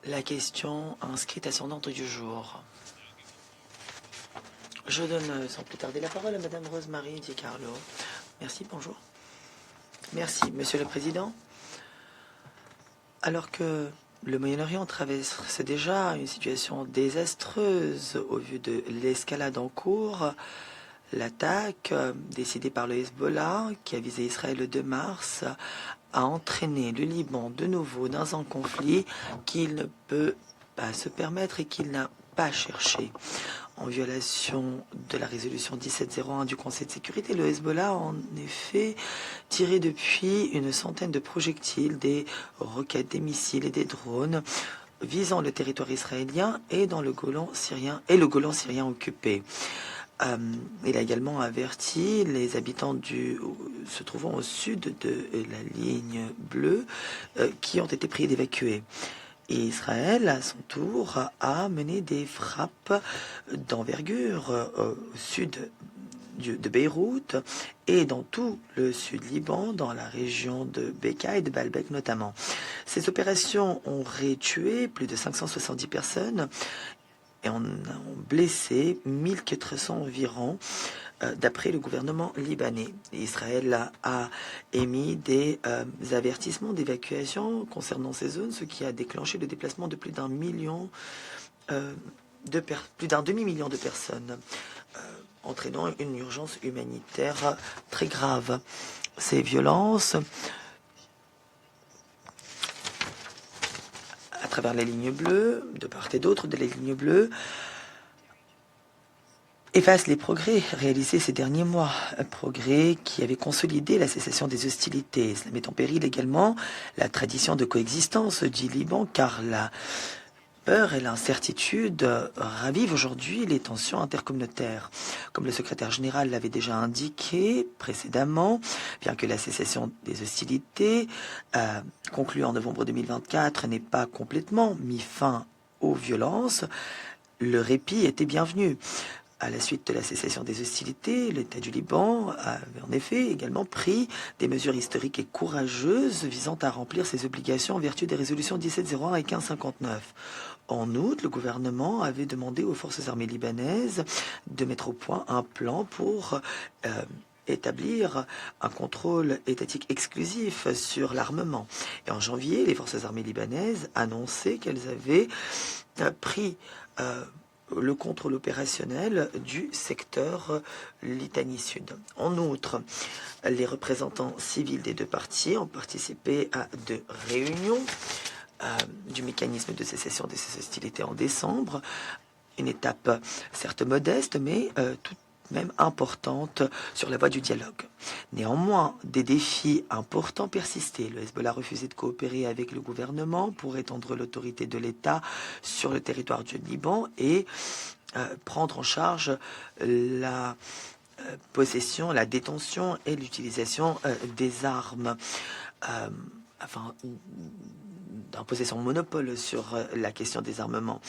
La question inscrite à son ordre du jour. Je donne sans plus tarder la parole à Madame Rosemary Di Carlo. Merci, bonjour. Merci, Monsieur le Président. Alors que le Moyen-Orient traverse déjà une situation désastreuse au vu de l'escalade en cours, l'attaque décidée par le Hezbollah, qui a visé Israël le 2 mars, a entraîné le Liban de nouveau dans un conflit qu'il ne peut pas se permettre et qu'il n'a pas cherché. En violation de la résolution 1701 du Conseil de sécurité, le Hezbollah a en effet tiré depuis une centaine de projectiles, des roquettes, des missiles et des drones visant le territoire israélien et dans le Golan syrien occupé. Il a également averti les habitants se trouvant au sud de la ligne bleue qui ont été priés d'évacuer. Et Israël, à son tour, a mené des frappes d'envergure au sud de Beyrouth et dans tout le sud Liban, dans la région de Beka et de Baalbek notamment. Ces opérations auraient tué plus de 570 personnes et ont blessé 1400 environ, d'après le gouvernement libanais. Israël a émis des avertissements d'évacuation concernant ces zones, ce qui a déclenché le déplacement de plus d'un million, plus d'un demi-million de personnes, entraînant une urgence humanitaire très grave. Ces violences à travers les lignes bleues, de part et d'autre de les lignes bleues, efface les progrès réalisés ces derniers mois, progrès qui avaient consolidé la cessation des hostilités. Cela met en péril également la tradition de coexistence du Liban, car la peur et l'incertitude ravivent aujourd'hui les tensions intercommunautaires. Comme le secrétaire général l'avait déjà indiqué précédemment, bien que la cessation des hostilités conclue en novembre 2024 n'ait pas complètement mis fin aux violences, le répit était bienvenu. À la suite de la cessation des hostilités, l'État du Liban avait en effet également pris des mesures historiques et courageuses visant à remplir ses obligations en vertu des résolutions 1701 et 1559. En outre, le gouvernement avait demandé aux forces armées libanaises de mettre au point un plan pour établir un contrôle étatique exclusif sur l'armement. Et en janvier, les forces armées libanaises annonçaient qu'elles avaient pris le contrôle opérationnel du secteur Litanie Sud. En outre, les représentants civils des deux parties ont participé à deux réunions du mécanisme de cessation des hostilités en décembre. Une étape certes modeste, mais tout de même importante sur la voie du dialogue. Néanmoins, des défis importants persistaient. Le Hezbollah refusait de coopérer avec le gouvernement pour étendre l'autorité de l'État sur le territoire du Liban et prendre en charge la possession, la détention et l'utilisation des armes afin d'imposer son monopole sur la question des armements.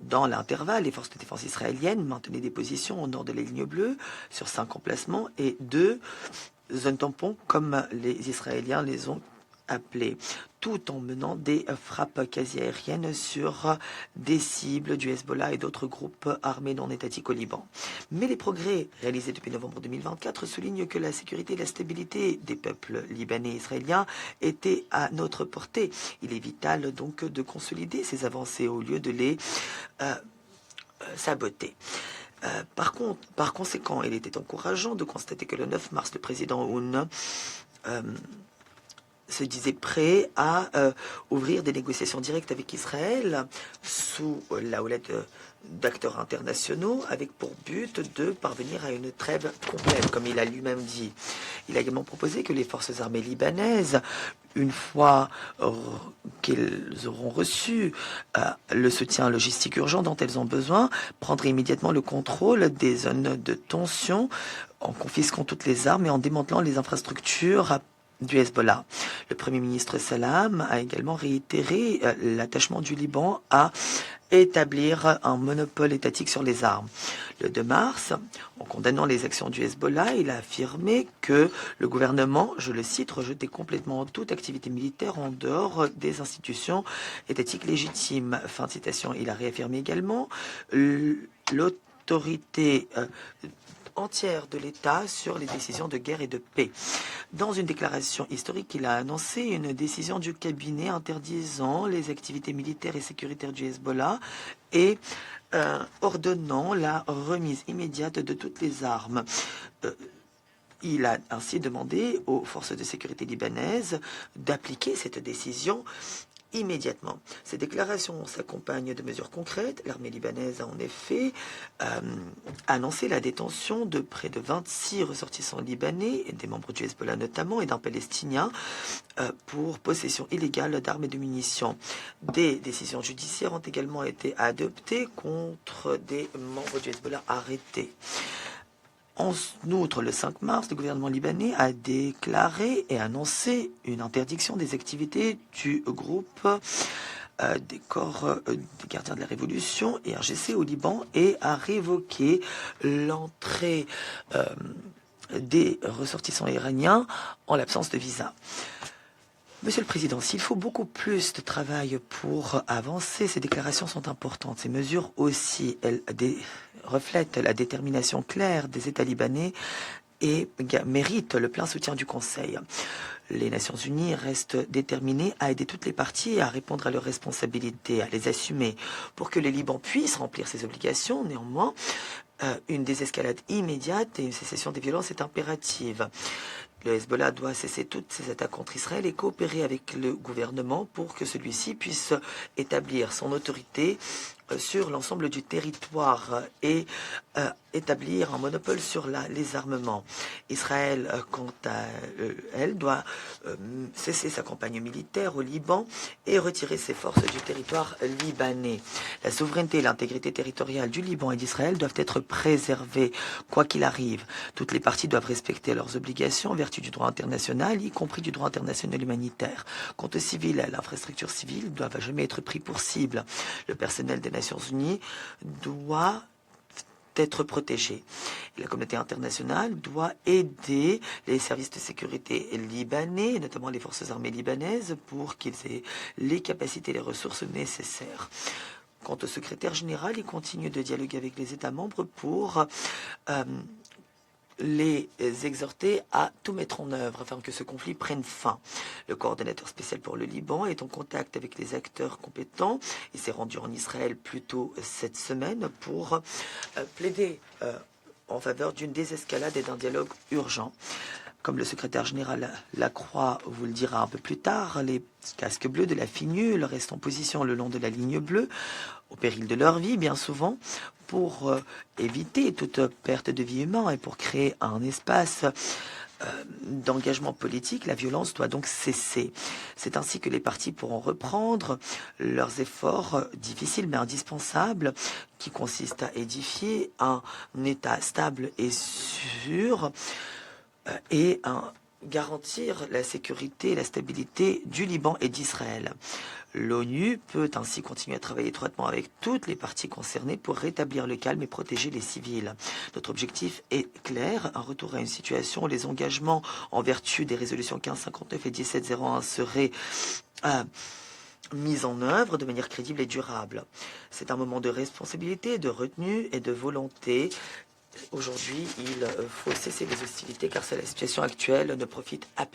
Dans l'intervalle, les forces de défense israéliennes maintenaient des positions au nord de la ligne bleue sur 5 emplacements et 2 zones tampons, comme les Israéliens les ont appelées, tout en menant des frappes quasi-aériennes sur des cibles du Hezbollah et d'autres groupes armés non étatiques au Liban. Mais les progrès réalisés depuis novembre 2024 soulignent que la sécurité et la stabilité des peuples libanais et israéliens étaient à notre portée. Il est vital donc de consolider ces avancées au lieu de les saboter. Par conséquent, il était encourageant de constater que le 9 mars, le président Aoun se disait prêt à ouvrir des négociations directes avec Israël sous la houlette d'acteurs internationaux avec pour but de parvenir à une trêve complète, comme il a lui-même dit. Il a également proposé que les forces armées libanaises, une fois qu'elles auront reçu le soutien logistique urgent dont elles ont besoin, prendraient immédiatement le contrôle des zones de tension en confisquant toutes les armes et en démantelant les infrastructures du Hezbollah. Le Premier ministre Salam a également réitéré l'attachement du Liban à établir un monopole étatique sur les armes. Le 2 mars, en condamnant les actions du Hezbollah, il a affirmé que le gouvernement, je le cite, rejetait complètement toute activité militaire en dehors des institutions étatiques légitimes. Fin de citation. Il a réaffirmé également l'autorité entière de l'État sur les décisions de guerre et de paix. Dans une déclaration historique, il a annoncé une décision du cabinet interdisant les activités militaires et sécuritaires du Hezbollah et ordonnant la remise immédiate de toutes les armes. Il a ainsi demandé aux forces de sécurité libanaises d'appliquer cette décision immédiatement. Ces déclarations s'accompagnent de mesures concrètes. L'armée libanaise a en effet annoncé la détention de près de 26 ressortissants libanais, et des membres du Hezbollah notamment, et d'un Palestinien pour possession illégale d'armes et de munitions. Des décisions judiciaires ont également été adoptées contre des membres du Hezbollah arrêtés. En outre, le 5 mars, le gouvernement libanais a déclaré et annoncé une interdiction des activités du groupe des corps des gardiens de la Révolution, IRGC, au Liban, et a révoqué l'entrée des ressortissants iraniens en l'absence de visa. Monsieur le Président, s'il faut beaucoup plus de travail pour avancer, ces déclarations sont importantes. Ces mesures aussi, elles reflètent la détermination claire des États libanais et méritent le plein soutien du Conseil. Les Nations Unies restent déterminées à aider toutes les parties à répondre à leurs responsabilités, à les assumer, pour que le Liban puisse remplir ses obligations. Néanmoins, une désescalade immédiate et une cessation des violences est impérative. Le Hezbollah doit cesser toutes ses attaques contre Israël et coopérer avec le gouvernement pour que celui-ci puisse établir son autorité sur l'ensemble du territoire et établir un monopole sur les armements. Israël, quant à elle, doit cesser sa campagne militaire au Liban et retirer ses forces du territoire libanais. La souveraineté et l'intégrité territoriale du Liban et d'Israël doivent être préservées, quoi qu'il arrive. Toutes les parties doivent respecter leurs obligations en vertu du droit international, y compris du droit international humanitaire. Quant aux civils et à l'infrastructure civile, ne doivent jamais être pris pour cible. Le personnel des Nations Unies doit être protégé. La communauté internationale doit aider les services de sécurité libanais, notamment les forces armées libanaises, pour qu'ils aient les capacités et les ressources nécessaires. Quant au secrétaire général, il continue de dialoguer avec les États membres pour les exhorter à tout mettre en œuvre afin que ce conflit prenne fin. Le coordonnateur spécial pour le Liban est en contact avec les acteurs compétents. Il s'est rendu en Israël plus tôt cette semaine pour plaider en faveur d'une désescalade et d'un dialogue urgent. Comme le secrétaire général Lacroix vous le dira un peu plus tard, les casques bleus de la FINUL restent en position le long de la ligne bleue, au péril de leur vie bien souvent, pour éviter toute perte de vie humaine et pour créer un espace d'engagement politique. La violence doit donc cesser. C'est ainsi que les partis pourront reprendre leurs efforts difficiles mais indispensables qui consistent à édifier un État stable et sûr et à garantir la sécurité et la stabilité du Liban et d'Israël. L'ONU peut ainsi continuer à travailler étroitement avec toutes les parties concernées pour rétablir le calme et protéger les civils. Notre objectif est clair, un retour à une situation où les engagements en vertu des résolutions 1559 et 1701 seraient mis en œuvre de manière crédible et durable. C'est un moment de responsabilité, de retenue et de volonté. Aujourd'hui, il faut cesser les hostilités car la situation actuelle ne profite à personne.